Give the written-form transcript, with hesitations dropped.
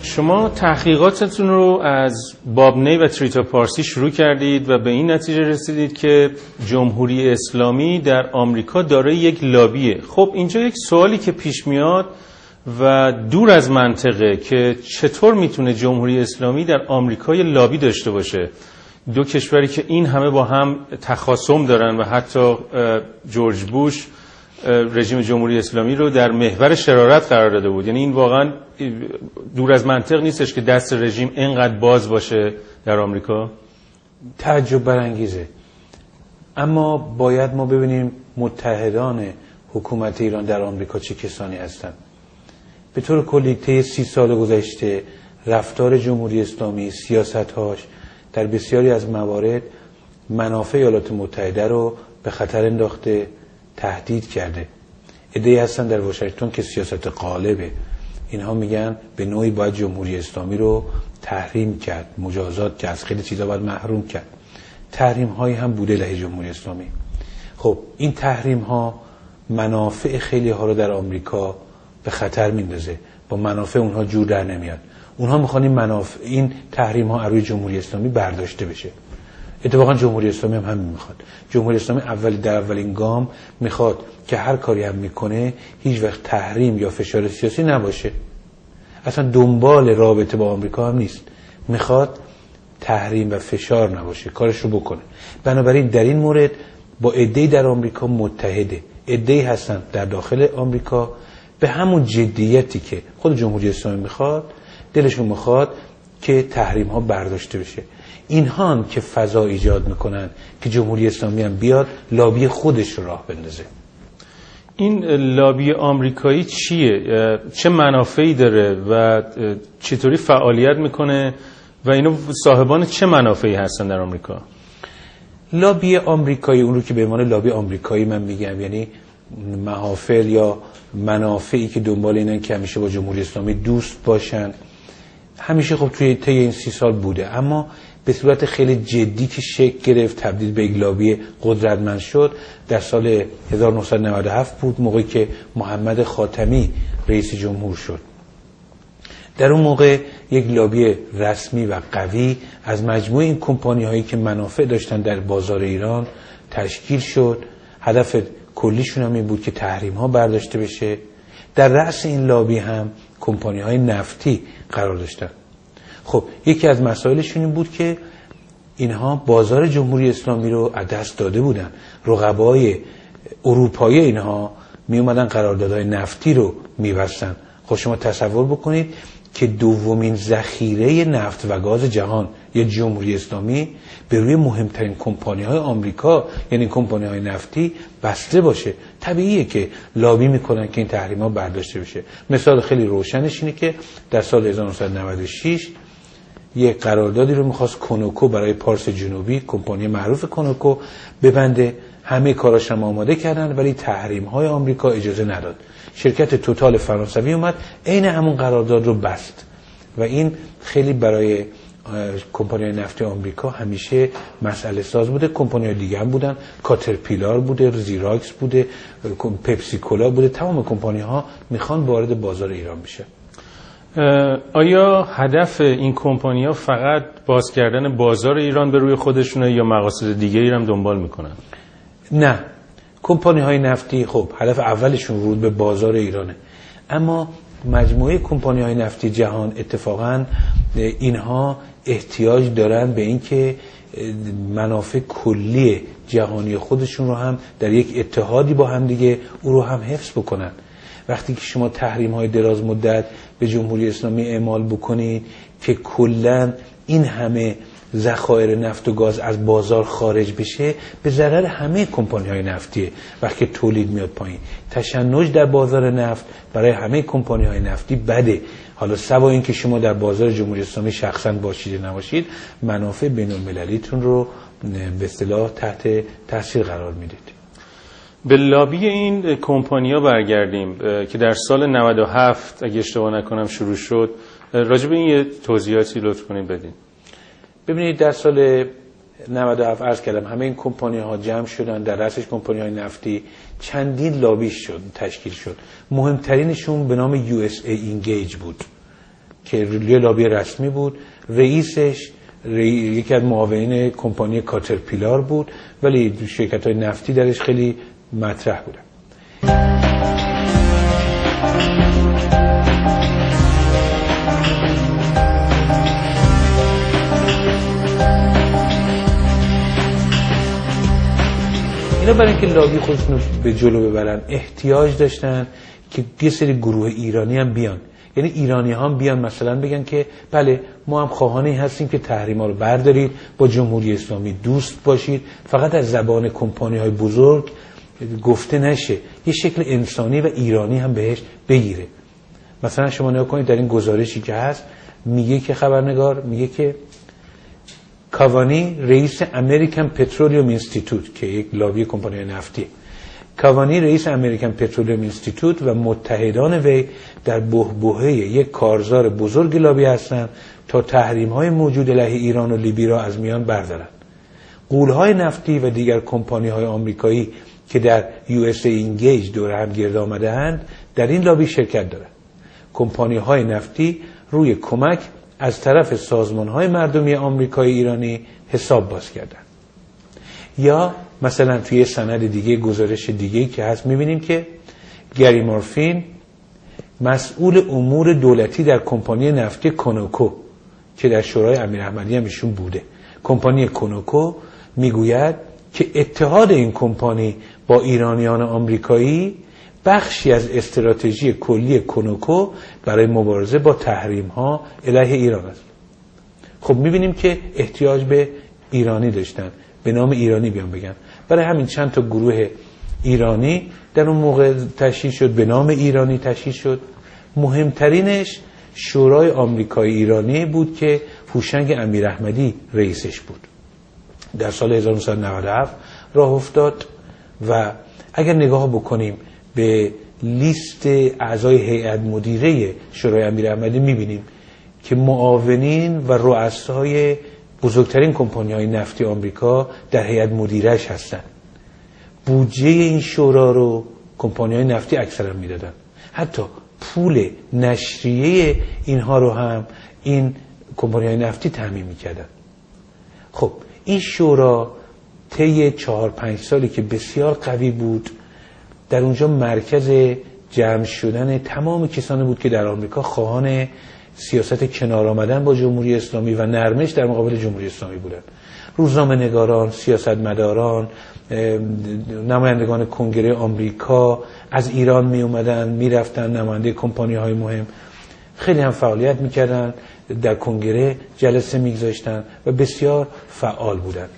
شما تحقیقاتتون رو از بابنی و تریتا پارسی شروع کردید و به این نتیجه رسیدید که جمهوری اسلامی در آمریکا دارای یک لابیه. خب اینجا یک سوالی که پیش میاد و دور از منطقه که چطور میتونه جمهوری اسلامی در آمریکا یه لابی داشته باشه؟ دو کشوری که این همه با هم تخاصم دارن و حتی جورج بوش رژیم جمهوری اسلامی رو در محور شرارت قرار داده بود. یعنی این واقعا دور از منطق نیستش که دست رژیم اینقدر باز باشه در آمریکا؟ تعجب برانگیزه. اما باید ما ببینیم متحدان حکومت ایران در آمریکا چه کسانی هستند. به طور کلی طی 30 سال گذشته رفتار جمهوری اسلامی، سیاست‌هاش در بسیاری از موارد منافع ایالات متحده رو به خطر انداخته، تهدید کرده. عده‌ای هستن در واشنگتن که سیاست غالبه. اینها میگن به نوعی باید جمهوری اسلامی رو تحریم کرد، مجازات کرد، از خیلی چیزا باید محروم کرد. تحریم هایی هم بوده علیه جمهوری اسلامی. خب این تحریم ها منافع خیلی ها رو در آمریکا به خطر میندازه، با منافع اونها جور در نمیاد. اونها میخوان این تحریم ها روی جمهوری اسلامی برداشته بشه. اتفاقا جمهوری اسلامی هم همین میخواد. جمهوری اسلامی در اولین گام میخواد که هر کاری هم میکنه هیچ وقت تحریم یا فشار سیاسی نباشه. اصلا دنبال رابطه با آمریکا هم نیست. میخواد تحریم و فشار نباشه، کارش رو بکنه. بنابراین در این مورد با عده‌ای در آمریکا متحده. عده‌ای هستن در داخل آمریکا به همون جدیتی که خود جمهوری اسلامی میخواد، دلشون میخواد که تحریم ها برداشته بشه. اینها هم که فضا ایجاد میکنن که جمهوری اسلامی هم بیاد لابی خودش رو راه بندازه. این لابی آمریکایی چیه؟ چه منافعی داره و چطوری فعالیت میکنه و اینو صاحبان چه منافعی هستن در آمریکا؟ لابی آمریکایی، اون رو که به عنوان لابی آمریکایی من میگم، یعنی محافل یا منافعی که دنبال اینن که همیشه با جمهوری اسلامی دوست باشن، همیشه خب توی طی این 30 سال بوده. اما به صورت خیلی جدی که شکل گرفت، تبدیل به یک لابی قدرتمند شد، در سال 1997 بود، موقعی که محمد خاتمی رئیس جمهور شد. در اون موقع یک لابی رسمی و قوی از مجموع این کمپانی هایی که منافع داشتن در بازار ایران تشکیل شد. هدف کلیشون هم این بود که تحریم ها برداشته بشه. در رأس این لابی هم کمپانی های نفتی قرار داشتن. خب یکی از مسائلشون این بود که اینها بازار جمهوری اسلامی رو از دست داده بودن. رقبای اروپایی اینها می اومدن قراردادهای نفتی رو می‌بستن. خب شما تصور بکنید که دومین ذخیره نفت و گاز جهان یه جمهوری اسلامی به روی مهمترین کمپانی‌های آمریکا، یعنی کمپانی‌های نفتی، بسته باشه. طبیعیه که لابی میکنن که این تحریم‌ها برداشته بشه. مثال خیلی روشنش اینه که در سال 1996 یک قراردادی رو می‌خواست کنوکو برای پارس جنوبی، کمپانی معروف کنوکو، ببنده. همه کاراش هم آماده کردن ولی تحریم‌های آمریکا اجازه نداد. شرکت توتال فرانسوی اومد عین همون قرارداد رو بست و این خیلی برای کمپانی‌های نفتی آمریکا همیشه مسئله ساز بوده. کمپانی‌های دیگه هم بودن، کاترپیلار بوده، زیراکس بوده، پپسی کولا بوده. تمام کمپانی‌ها میخوان وارد بازار ایران بشه. آیا هدف این کمپانی‌ها فقط باز کردن بازار ایران به روی خودشونه یا مقاصد دیگه‌ای هم دنبال میکنن؟ نه، کمپانی‌های نفتی خب هدف اولشون ورود به بازار ایرانه، اما مجموعه کمپانی‌های نفتی جهان اتفاقاً اینها احتیاج دارن به اینکه منافع کلی جهانی خودشون رو هم در یک اتحادی با هم دیگه او رو هم حفظ بکنن. وقتی که شما تحریم‌های دراز مدت به جمهوری اسلامی اعمال بکنید که کلاً این همه ذخایر نفت و گاز از بازار خارج بشه، به ضرر همه کمپانی‌های نفتیه. وقتی تولید میاد پایین، تشنج در بازار نفت برای همه کمپانی‌های نفتی بده. حالا سوا این که شما در بازار جمهوری اسلامی شخصاً باشید نباشید، منافع بین‌المللیتون رو به اصطلاح تحت تاثیر قرار میدید. به لابی این کمپانی‌ها برگردیم که در سال 97 اگه اشتباه نکنم شروع شد. راجع به این یه توضیحاتی لطف کنید بدین. ببینید در سال 97 عرض کردم همه این کمپانی ها جمع شدن، در رأسش کمپانی های نفتی، چندین لابی تشکیل شد. مهمترینشون به نام USA Engage بود که لابی رسمی بود. رئیسش یکی از معاونین کمپانی کاترپیلار بود، ولی شرکت های نفتی درش خیلی مطرح بودن. اینا برای اینکه لابی خودشون رو به جلو ببرن احتیاج داشتن که یه سری گروه ایرانی هم بیان، یعنی ایرانی هم بیان مثلا بگن که بله ما هم خواهانی هستیم که تحریما رو بردارید، با جمهوری اسلامی دوست باشید، فقط از زبان کمپانی های بزرگ گفته نشه، یه شکل انسانی و ایرانی هم بهش بگیره. مثلا شما نگاه کنید در این گزارشی که هست میگه که خبرنگار میگه که کاوانی رئیس امریکن پترولیوم اینستیتوت که یک لابی کمپانی نفتی، کاوانی رئیس امریکن پترولیوم اینستیتوت و متحدان وی در بحبوحه یک کارزار بزرگ لابی هستند تا تحریم‌های موجود علیه ایران و لیبی را از میان بردارند. غول‌های نفتی و دیگر کمپانی‌های آمریکایی که در USA Engage دور هم گرد آمده‌اند در این لابی شرکت دارند. کمپانی‌های نفتی روی کمک از طرف سازمان‌های مردمی آمریکایی ایرانی حساب باز کردند. یا مثلا توی سند دیگه، گزارش دیگه که هست می‌بینیم که گری مورفین مسئول امور دولتی در کمپانی نفتی کنوکو که در شورای امیراحمدی هم ایشون بوده، کمپانی کنوکو میگوید که اتحاد این کمپانی با ایرانیان آمریکایی بخشی از استراتژی کلی کنوکو برای مبارزه با تحریم‌ها علیه ایران است. خب می‌بینیم که احتیاج به ایرانی داشتن، به نام ایرانی بیان بگن. برای همین چند تا گروه ایرانی در اون موقع تشکیل شد، به نام ایرانی تشکیل شد. مهمترینش شورای آمریکایی ایرانی بود که هوشنگ امیراحمدی رئیسش بود. در سال 1997 راه افتاد و اگر نگاه بکنیم به لیست اعضای هیئت مدیره شورای امیراحمدی می‌بینیم که معاونین و رؤسای بزرگترین کمپانی‌های نفتی آمریکا در هیئت مدیره‌اش هستند. بودجه این شورا رو کمپانی‌های نفتی اکثرا میدادن. حتی پول نشریه اینها رو هم این کمپانی‌های نفتی تامین می‌کردن. خب این شورا طی 4-5 سالی که بسیار قوی بود، در اونجا مرکز جمع شدن تمام کسانی بود که در آمریکا خواهان سیاست کنار آمدن با جمهوری اسلامی و نرمش در مقابل جمهوری اسلامی بودند. روزنامه‌نگاران، سیاستمداران، نمایندگان کنگره آمریکا از ایران می اومدن، می رفتن، نماینده کمپانی‌های مهم خیلی هم فعالیت می‌کردند، در کنگره جلسه می‌گذاشتن و بسیار فعال بودند.